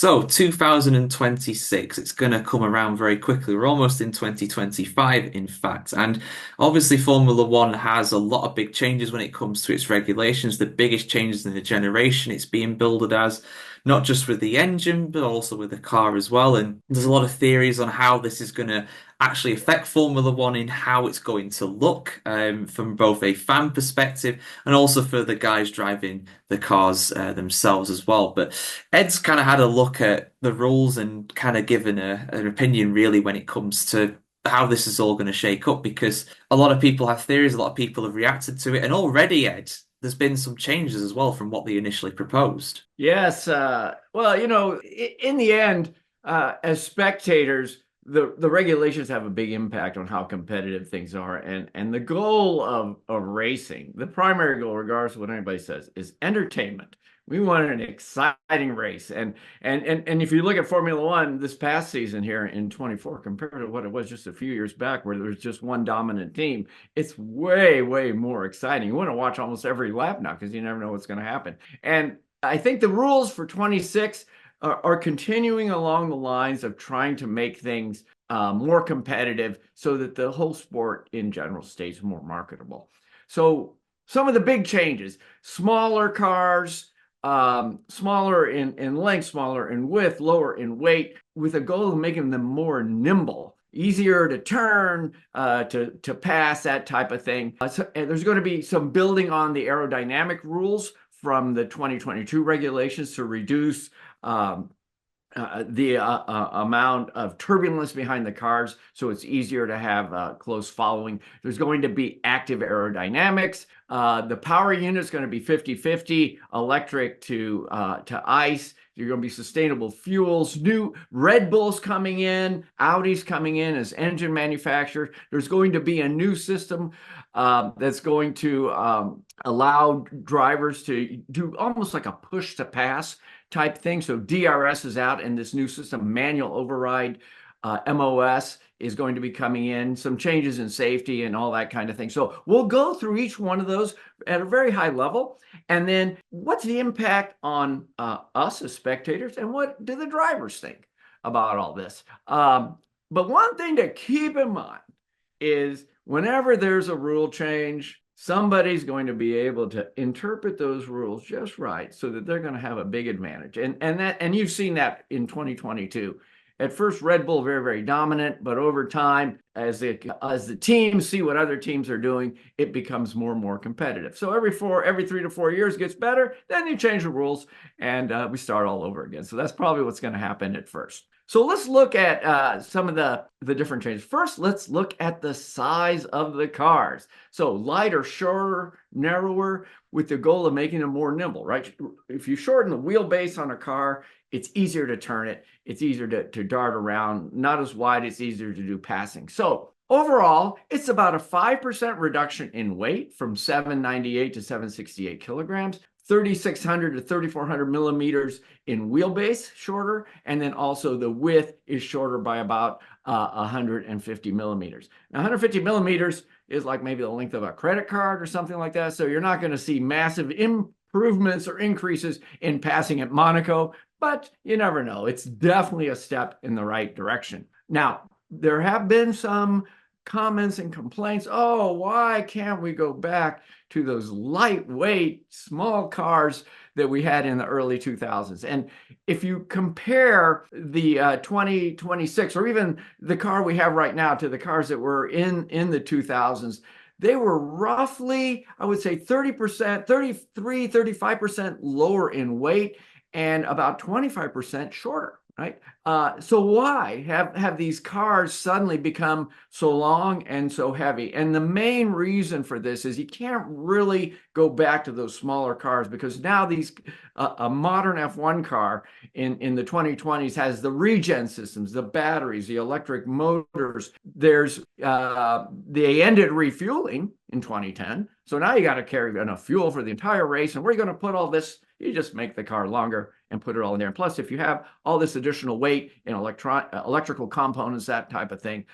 So, 2026, it's going to come around very quickly. We're almost in 2025, in fact. And obviously, Formula One has a lot of big changes when it comes to its regulations, the biggest changes in the generation it's being builded as, not just with the engine, but also with the car as well. And there's a lot of theories on how this is going to actually affect Formula One in how it's going to look from both a fan perspective and also for the guys driving the cars themselves as well. But Ed's kind of had a look at the rules and kind of given an opinion really when it comes to how this is all going to shake up because a lot of people have theories, a lot of people have reacted to it, and already, Ed, there's been some changes as well from what they initially proposed. Yes. Well, in the end, as spectators, the regulations have a big impact on how competitive things are. And the goal of racing, the primary goal, regardless of what anybody says, is entertainment. We want an exciting race. And if you look at Formula One this past season here in 24, compared to what it was just a few years back, where there was just one dominant team, it's way, way more exciting. You want to watch almost every lap now because you never know what's going to happen. And I think the rules for 26 are continuing along the lines of trying to make things more competitive so that the whole sport in general stays more marketable. So some of the big changes, smaller cars, smaller in length, smaller in width, lower in weight, with a goal of making them more nimble, easier to turn, to pass, that type of thing. And there's going to be some building on the aerodynamic rules from the 2022 regulations to reduce the amount of turbulence behind the cars, so it's easier to have close following. There's going to be active aerodynamics. The power unit is going to be 50-50 electric to ICE. You're going to be sustainable fuels. New Red Bulls coming in, Audi's coming in as engine manufacturers. There's going to be a new system that's going to allow drivers to do almost like a push to pass type thing. So DRS is out, and this new system, manual override, MOS, is going to be coming in, some changes in safety and all that kind of thing. So we'll go through each one of those at a very high level. And then what's the impact on us as spectators, and what do the drivers think about all this? But one thing to keep in mind is whenever there's a rule change, somebody's going to be able to interpret those rules just right so that they're going to have a big advantage. And you've seen that in 2022. At first, Red Bull very, very dominant, but over time, as the teams see what other teams are doing, it becomes more and more competitive. So every 3 to 4 years gets better, then you change the rules, and we start all over again. So that's probably what's going to happen at first. So let's look at some of the different changes. First, let's look at the size of the cars. So lighter, shorter, narrower, with the goal of making them more nimble, right? If you shorten the wheelbase on a car, it's easier to turn it. It's easier to dart around. Not as wide, it's easier to do passing. So overall, it's about a 5% reduction in weight from 798 to 768 kilograms. 3,600 to 3,400 millimeters in wheelbase, shorter, and then also the width is shorter by about 150 millimeters. Now, 150 millimeters is like maybe the length of a credit card or something like that, so you're not going to see massive improvements or increases in passing at Monaco, but you never know. It's definitely a step in the right direction. Now, there have been some comments and complaints. Oh, why can't we go back to those lightweight, small cars that we had in the early 2000s? And if you compare the 2026 or even the car we have right now to the cars that were in the 2000s, they were roughly, I would say 30%, 33, 35% lower in weight and about 25% shorter. Right. So why have these cars suddenly become so long and so heavy? And the main reason for this is you can't really go back to those smaller cars because now a modern F1 car in the 2020s has the regen systems, the batteries, the electric motors. They ended refueling in 2010. So now you got to carry enough fuel for the entire race. And where are you going to put all this? You just make the car longer and put it all in there. And plus, if you have all this additional weight in electrical components, that type of thing,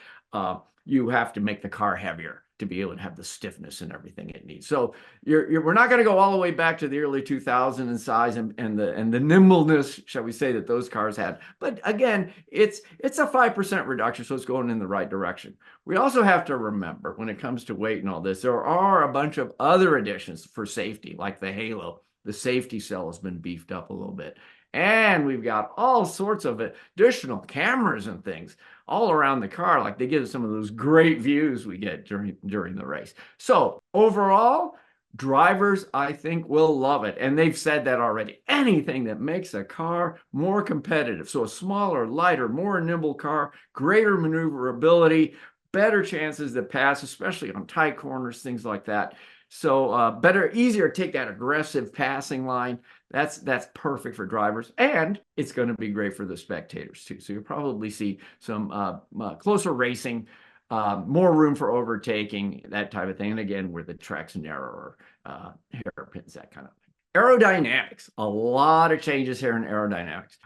you have to make the car heavier to be able to have the stiffness and everything it needs. So we're not going to go all the way back to the early 2000s in size and the nimbleness, shall we say, that those cars had. But again, it's a 5% reduction, so it's going in the right direction. We also have to remember when it comes to weight and all this, there are a bunch of other additions for safety, like the halo. The safety cell has been beefed up a little bit. And we've got all sorts of additional cameras and things all around the car. Like they give some of those great views we get during the race. So overall, drivers, I think, will love it. And they've said that already. Anything that makes a car more competitive. So a smaller, lighter, more nimble car, greater maneuverability, better chances to pass, especially on tight corners, things like that. So better, easier to take that aggressive passing line. That's perfect for drivers, and it's going to be great for the spectators too. So you'll probably see some closer racing, more room for overtaking, that type of thing. And again, where the track's narrower, hairpins, that kind of thing. Aerodynamics, a lot of changes here in aerodynamics.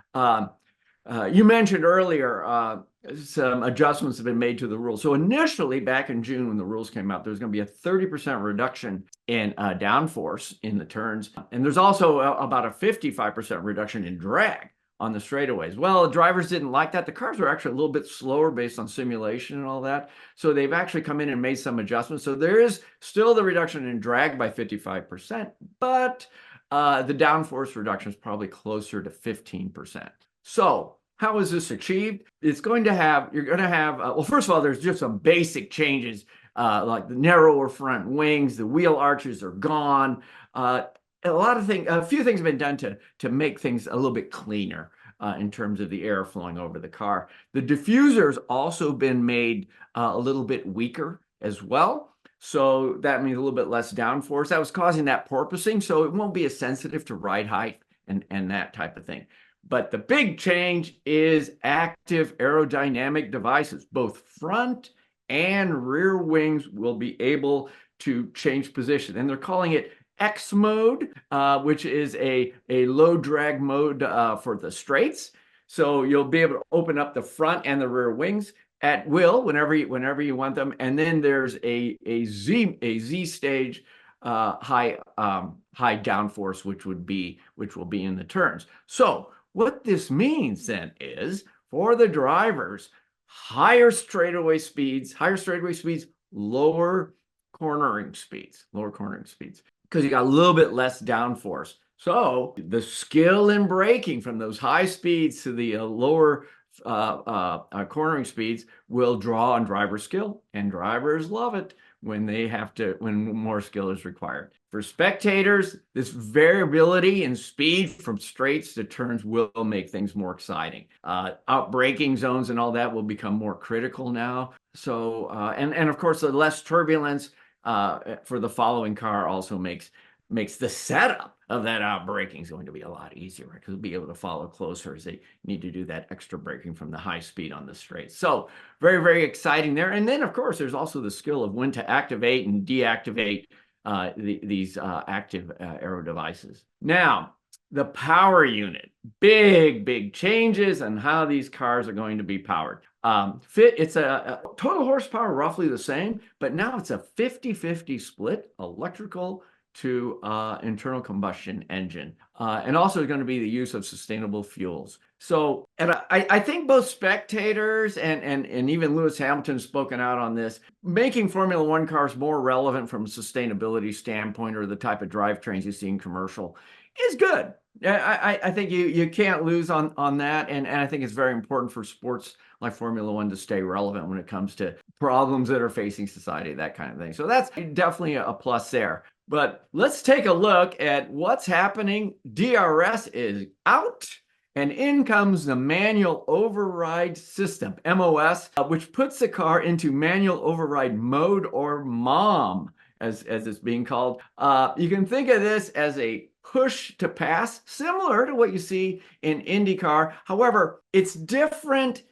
You mentioned earlier some adjustments have been made to the rules. So initially, back in June, when the rules came out, there's going to be a 30% reduction in downforce in the turns. And there's also about a 55% reduction in drag on the straightaways. Well, the drivers didn't like that. The cars were actually a little bit slower based on simulation and all that. So they've actually come in and made some adjustments. So there is still the reduction in drag by 55%, but the downforce reduction is probably closer to 15%. So how is this achieved? You're going to have, well, first of all, there's just some basic changes, like the narrower front wings, the wheel arches are gone. A few things have been done to make things a little bit cleaner in terms of the air flowing over the car. The diffuser's also been made a little bit weaker as well. So that means a little bit less downforce. That was causing that porpoising, so it won't be as sensitive to ride height and that type of thing. But the big change is active aerodynamic devices. Both front and rear wings will be able to change position. And they're calling it X mode, which is a low drag mode for the straights. So you'll be able to open up the front and the rear wings at will whenever you want them. And then there's a Z stage high downforce, which will be in the turns. So what this means then is for the drivers, higher straightaway speeds, lower cornering speeds, because you got a little bit less downforce. So the skill in braking from those high speeds to the lower cornering speeds will draw on driver skill, and drivers love it when more skill is required. For spectators, this variability in speed from straights to turns will make things more exciting. Out braking zones and all that will become more critical now. So, and of course, the less turbulence for the following car also makes the setup of that out braking is going to be a lot easier, right? Because they'll be able to follow closer as they need to do that extra braking from the high speed on the straight. So very, very exciting there. And then, of course, there's also the skill of when to activate and deactivate these active aero devices. Now, the power unit, big changes on how these cars are going to be powered. It's a total horsepower roughly the same, but now it's a 50-50 split electrical to internal combustion engine. And also going to be the use of sustainable fuels. So, and I think both spectators and even Lewis Hamilton has spoken out on this, making Formula One cars more relevant from a sustainability standpoint or the type of drivetrains you see in commercial is good. I think you can't lose on that. And I think it's very important for sports like Formula One to stay relevant when it comes to problems that are facing society, that kind of thing. So that's definitely a plus there. But let's take a look at what's happening. DRS is out, and in comes the manual override system, MOS, which puts the car into manual override mode, or MOM, as it's being called. You can think of this as a push to pass, similar to what you see in IndyCar. However, it's different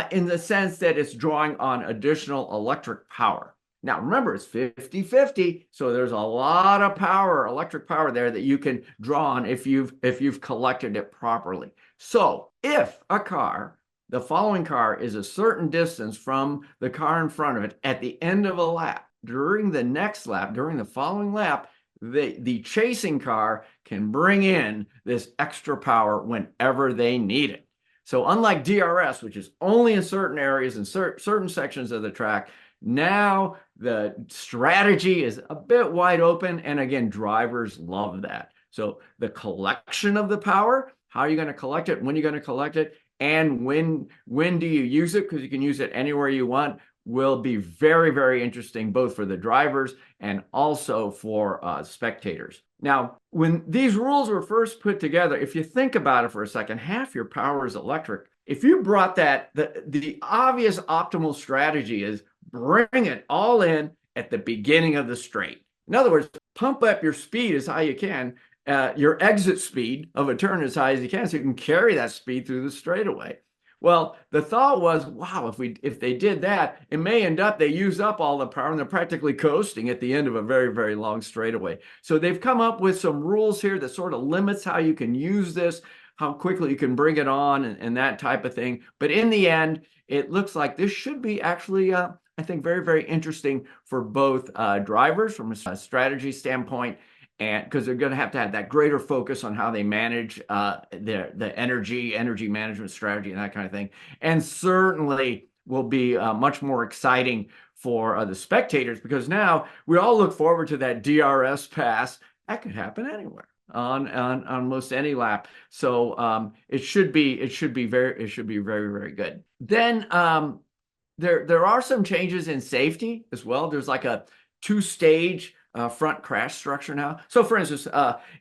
in the sense that it's drawing on additional electric power. Now, remember, it's 50-50, so there's a lot of power, electric power there that you can draw on if you've collected it properly. So if the following car is a certain distance from the car in front of it at the end of a lap, during the next lap, during the following lap, the chasing car can bring in this extra power whenever they need it. So unlike DRS, which is only in certain areas and certain sections of the track, now the strategy is a bit wide open. And again, drivers love that. So the collection of the power, how are you going to collect it? When are you going to collect it? And when do you use it? Because you can use it anywhere you want, will be very, very interesting, both for the drivers and also for spectators. Now, when these rules were first put together, if you think about it for a second, half your power is electric. If you brought that, the obvious optimal strategy is bring it all in at the beginning of the straight. In other words, pump up your speed as high as you can, your exit speed of a turn as high as you can, so you can carry that speed through the straightaway. Well, the thought was, wow, if they did that, it may end up they use up all the power and they're practically coasting at the end of a very, very long straightaway. So they've come up with some rules here that sort of limits how you can use this, how quickly you can bring it on, and that type of thing. But in the end, it looks like this should be actually, I think, very, very interesting for both drivers from a strategy standpoint, and because they're going to have that greater focus on how they manage the energy management strategy and that kind of thing, and certainly will be much more exciting for the spectators, because now we all look forward to that DRS pass. That could happen anywhere on most any lap. So it should be very, very good. Then there are some changes in safety as well. There's like a two-stage front crash structure now. So for instance,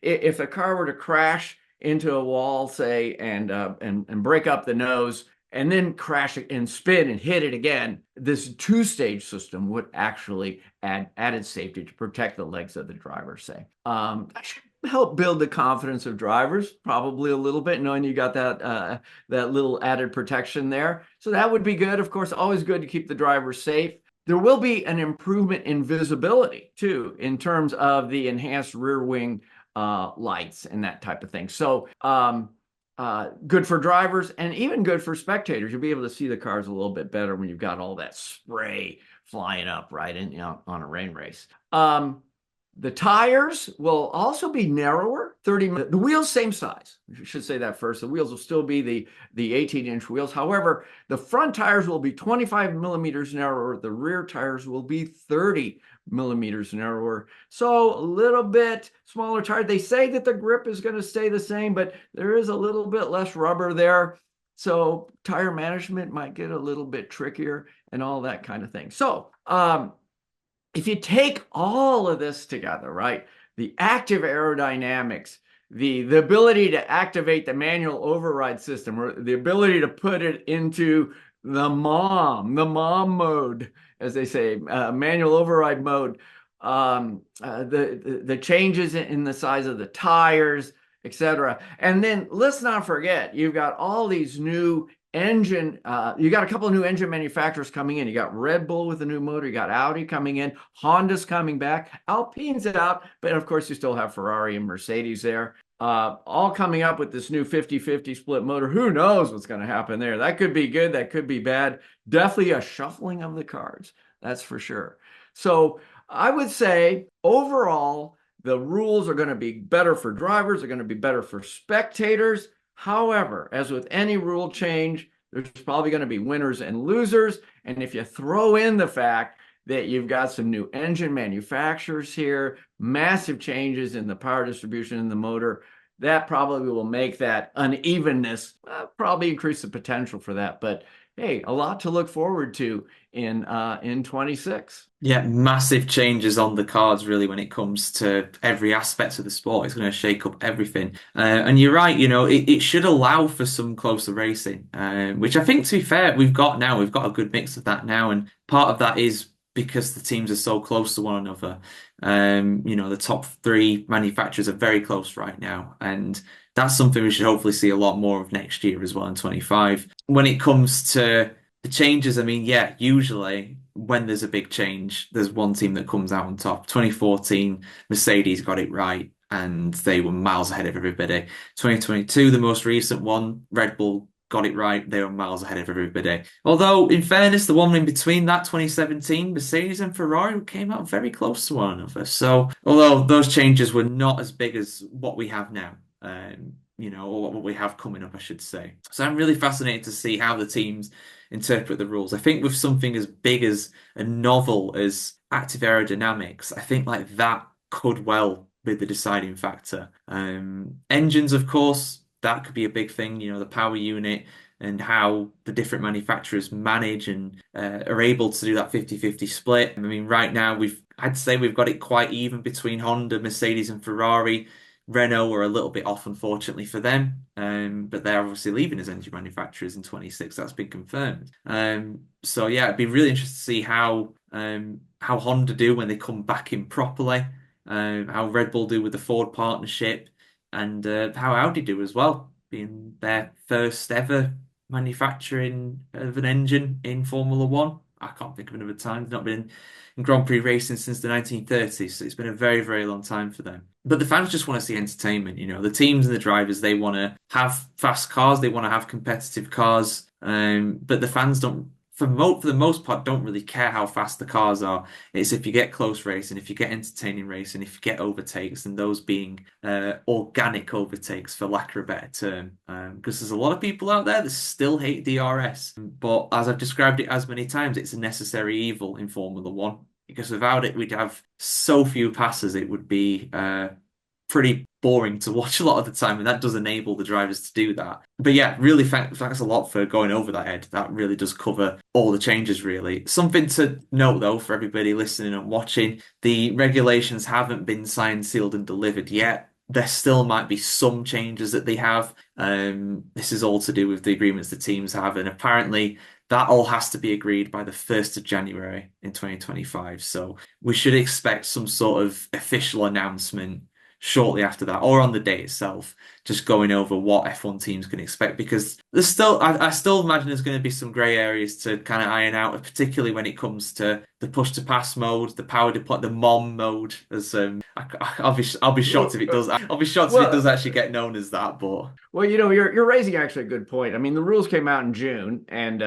if a car were to crash into a wall, say, and break up the nose, and then crash it and spin and hit it again, this two-stage system would actually add added safety to protect the legs of the driver, say. That should help build the confidence of drivers, probably a little bit, knowing you got that little added protection there. So that would be good. Of course, always good to keep the drivers safe. There will be an improvement in visibility, too, in terms of the enhanced rear wing lights and that type of thing. So good for drivers and even good for spectators. You'll be able to see the cars a little bit better when you've got all that spray flying up, right, on a rain race. The tires will also be narrower, 30. The wheels, same size. I should say that first. The wheels will still be the 18-inch wheels. However, the front tires will be 25 millimeters narrower. The rear tires will be 30 millimeters narrower. So a little bit smaller tire. They say that the grip is going to stay the same, but there is a little bit less rubber there. So tire management might get a little bit trickier and all that kind of thing. So, if you take all of this together, right, the active aerodynamics, the ability to activate the manual override system, or the ability to put it into the mom mode, as they say, manual override mode, the changes in the size of the tires, etc. And then let's not forget, you've got all these new engine, you got a couple of new engine manufacturers coming in. You got Red Bull with a new motor, you got Audi coming in, Honda's coming back, Alpine's out, but of course you still have Ferrari and Mercedes there, all coming up with this new 50-50 split motor. Who knows what's going to happen there? That could be good, that could be bad. Definitely a shuffling of the cards, that's for sure. So I would say overall the rules are going to be better for drivers, are going to be better for spectators. However, as with any rule change, there's probably going to be winners and losers. And if you throw in the fact that you've got some new engine manufacturers here, massive changes in the power distribution in the motor, that probably will make that unevenness, probably increase the potential for that. But hey, a lot to look forward to in 26. Yeah, massive changes on the cards, really, when it comes to every aspect of the sport. It's going to shake up everything. And you're right, it should allow for some closer racing, which I think, to be fair, we've got now. We've got a good mix of that now. And part of that is because the teams are so close to one another. The top three manufacturers are very close right now. And that's something we should hopefully see a lot more of next year as well in 25. When it comes to the changes, I mean, yeah, usually when there's a big change, there's one team that comes out on top. 2014, Mercedes got it right and they were miles ahead of everybody. 2022, the most recent one, Red Bull got it right. They were miles ahead of everybody. Although, in fairness, the one in between that, 2017, Mercedes and Ferrari came out very close to one another. So, although those changes were not as big as what we have now, or what we have coming up, I should say. So, I'm really fascinated to see how the teams interpret the rules. I think with something as big as and novel as active aerodynamics, I think like that could well be the deciding factor. Engines, of course, that could be a big thing, the power unit and how the different manufacturers manage and are able to do that 50-50 split. I mean, right now I'd say we've got it quite even between Honda, Mercedes and Ferrari. Renault are a little bit off, unfortunately for them, but they're obviously leaving as engine manufacturers in 26. That's been confirmed. So yeah, it'd be really interesting to see how Honda do when they come back in properly, how Red Bull do with the Ford partnership, and how Audi do as well, being their first ever manufacturing of an engine in Formula One. I can't think of another time. They've not been in Grand Prix racing since the 1930s, so it's been a very, very long time for them. But the fans just want to see entertainment. The teams and the drivers, they want to have fast cars, they want to have competitive cars, but the fans don't, for the most part, don't really care how fast the cars are. It's if you get close racing, if you get entertaining racing, if you get overtakes, and those being organic overtakes, for lack of a better term. Because there's a lot of people out there that still hate DRS. But as I've described it as many times, it's a necessary evil in Formula One. Because without it, we'd have so few passes, it would be pretty boring to watch a lot of the time, and that does enable the drivers to do that. But yeah, really thanks a lot for going over that, Ed. That really does cover all the changes, really. Something to note, though, for everybody listening and watching, the regulations haven't been signed, sealed, and delivered yet. There still might be some changes that they have. This is all to do with the agreements the teams have, and apparently that all has to be agreed by the 1st of January in 2025. So we should expect some sort of official announcement shortly after that, or on the day itself, just going over what F1 teams can expect. Because I still imagine there's going to be some grey areas to kind of iron out, particularly when it comes to the push to pass mode, the power deploy, the MOM mode. As I'll be shocked if it does. I'll be shocked if it does Well, actually get known as that. But you're raising actually a good point. I mean, the rules came out in June, and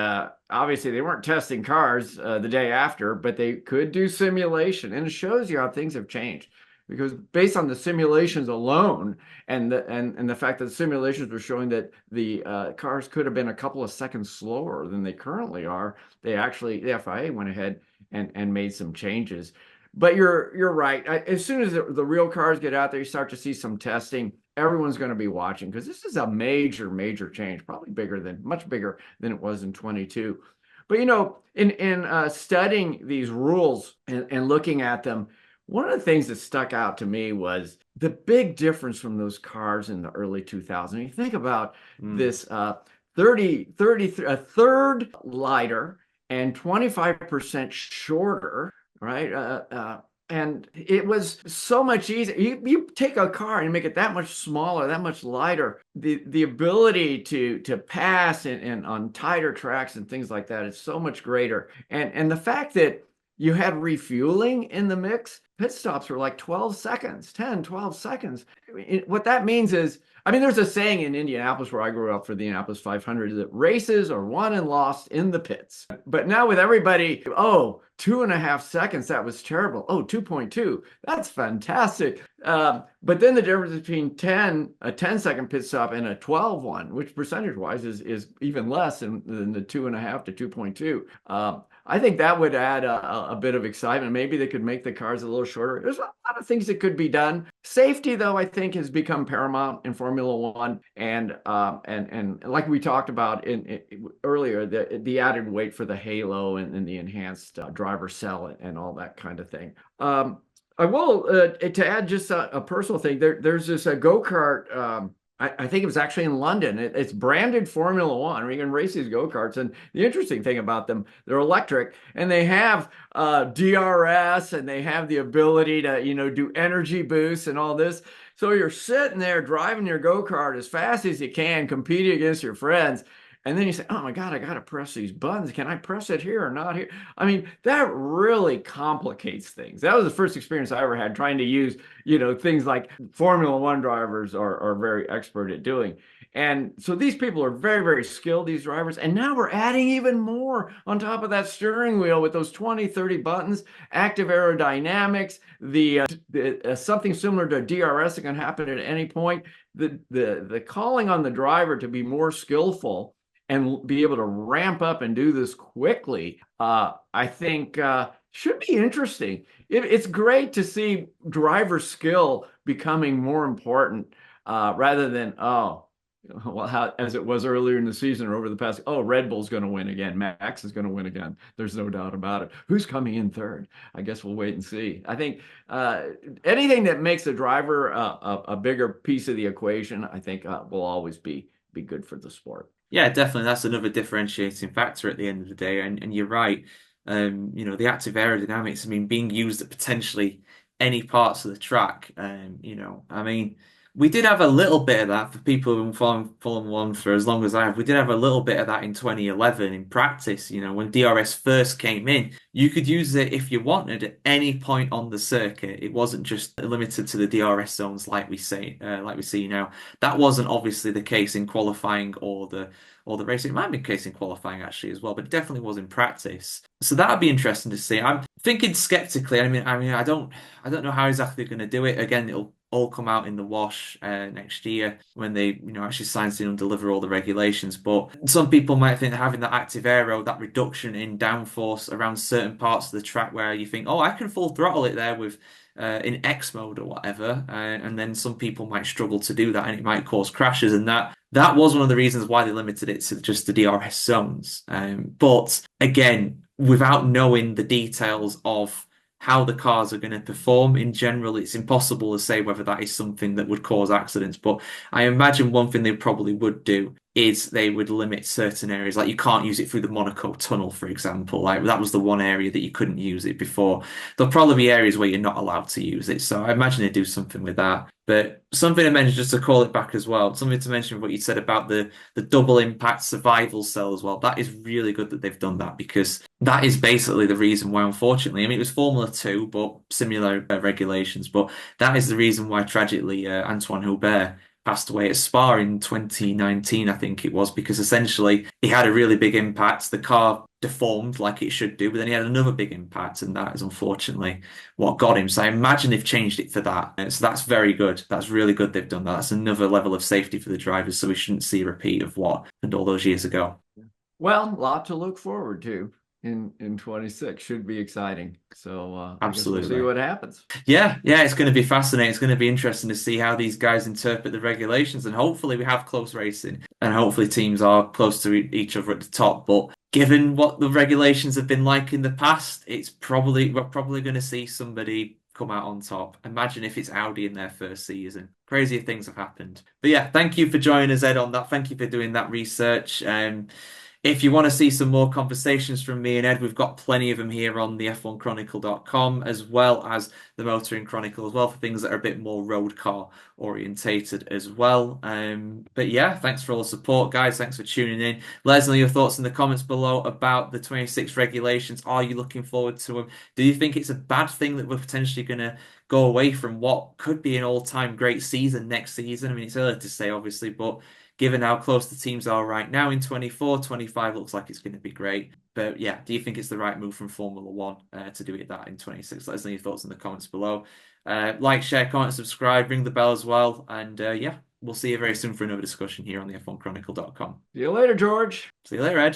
obviously they weren't testing cars the day after, but they could do simulation, and it shows you how things have changed. Because based on the simulations alone, and the fact that the simulations were showing that the cars could have been a couple of seconds slower than they currently are, the FIA went ahead and made some changes. But you're right. As soon as the real cars get out there, you start to see some testing. Everyone's going to be watching, because this is a major change, probably much bigger than it was in 22. But in studying these rules and looking at them, one of the things that stuck out to me was the big difference from those cars in the early 2000s. You think about this 30, a third lighter and 25% shorter, right? And it was so much easier. You take a car and make it that much smaller, that much lighter. The ability to pass and on tighter tracks and things like that is so much greater. And the fact that you had refueling in the mix, pit stops were like 12 seconds, 10, 12 seconds. What that means is, I mean, there's a saying in Indianapolis, where I grew up, for the Indianapolis 500, that races are won and lost in the pits. But now with everybody, 2.5 seconds, that was terrible. 2.2, that's fantastic. But then the difference between a 10-second pit stop and a 12 one, which percentage-wise is even less than the 2.5 to 2.2. I think that would add a bit of excitement. Maybe they could make the cars a little shorter. There's a lot of things that could be done. Safety, though, I think has become paramount in Formula One, and like we talked about earlier, the added weight for the halo and the enhanced driver cell and all that kind of thing. I will to add just a personal thing. There's this go-kart. I think it was actually in London. It's branded Formula One, where you can race these go-karts. And the interesting thing about them, they're electric, and they have DRS, and they have the ability to, do energy boosts and all this. So you're sitting there driving your go-kart as fast as you can, competing against your friends. And then you say, oh my God, I got to press these buttons. Can I press it here or not here? I mean, that really complicates things. That was the first experience I ever had trying to use, things like Formula One drivers are very expert at doing. And so these people are very, very skilled, these drivers. And now we're adding even more on top of that steering wheel with those 20, 30 buttons, active aerodynamics, something similar to DRS that can happen at any point. The calling on the driver to be more skillful and be able to ramp up and do this quickly, I think should be interesting. It's great to see driver skill becoming more important rather than, well, as it was earlier in the season or over the past, Red Bull's going to win again. Max is going to win again. There's no doubt about it. Who's coming in third? I guess we'll wait and see. I think anything that makes a driver a bigger piece of the equation, I think will always be good for the sport. Yeah, definitely. That's another differentiating factor at the end of the day. And you're right. The active aerodynamics, I mean, being used at potentially any parts of the track. I mean, we did have a little bit of that for people who've been following Formula One for as long as I have. We did have a little bit of that in 2011 in practice. When DRS first came in, you could use it if you wanted at any point on the circuit. It wasn't just limited to the DRS zones like we see now. That wasn't obviously the case in qualifying or the racing. It might be the case in qualifying actually as well, but it definitely was in practice. So that'd be interesting to see. I'm thinking skeptically. I mean, I don't know how exactly they're going to do it. Again, it'll all come out in the wash next year when they, actually sign in and deliver all the regulations. But some people might think that having that active aero, that reduction in downforce around certain parts of the track where you think, oh, I can full throttle it there with in X mode or whatever, and then some people might struggle to do that, and it might cause crashes. And that was one of the reasons why they limited it to just the DRS zones. But again, without knowing the details of how the cars are going to perform in general, it's impossible to say whether that is something that would cause accidents. But I imagine one thing they probably would do is they would limit certain areas. Like you can't use it through the Monaco tunnel, for example. Like that was the one area that you couldn't use it before. There'll probably be areas where you're not allowed to use it. So I imagine they do something with that. But something to mention, just to call it back as well, something to mention what you said about the double impact survival cell as well. That is really good that they've done that because that is basically the reason why, unfortunately, I mean, it was Formula 2, but similar regulations. But that is the reason why, tragically, Antoine Hubert passed away at Spa in 2019, I think it was, because essentially he had a really big impact. The car deformed like it should do, but then he had another big impact, and that is unfortunately what got him. So I imagine they've changed it for that. So that's very good. That's really good they've done that. That's another level of safety for the drivers, so we shouldn't see a repeat of what happened all those years ago. Well, a lot to look forward to in 26. Should be exciting. So I guess we'll see Absolutely. what happens. Yeah, it's going to be fascinating. It's going to be interesting to see how these guys interpret the regulations, and hopefully we have close racing, and hopefully teams are close to each other at the top. But given what the regulations have been like in the past, we're probably going to see somebody come out on top. Imagine if it's Audi in their first season. Crazier things have happened. But yeah, thank you for joining us, Ed, on that. Thank you for doing that research. If you want to see some more conversations from me and Ed, we've got plenty of them here on the F1Chronicle.com, as well as the Motoring Chronicle as well, for things that are a bit more road car orientated as well. But yeah, thanks for all the support, guys. Thanks for tuning in. Let us know your thoughts in the comments below about the 26 regulations. Are you looking forward to them? Do you think it's a bad thing that we're potentially going to go away from what could be an all-time great season next season? I mean, it's early to say, obviously, but given how close the teams are right now in 24, 25 looks like it's going to be great. But yeah, do you think it's the right move from Formula One to do it that in 26? Let us know your thoughts in the comments below. Like, share, comment, subscribe, ring the bell as well. And yeah, we'll see you very soon for another discussion here on the F1Chronicle.com. See you later, George. See you later, Ed.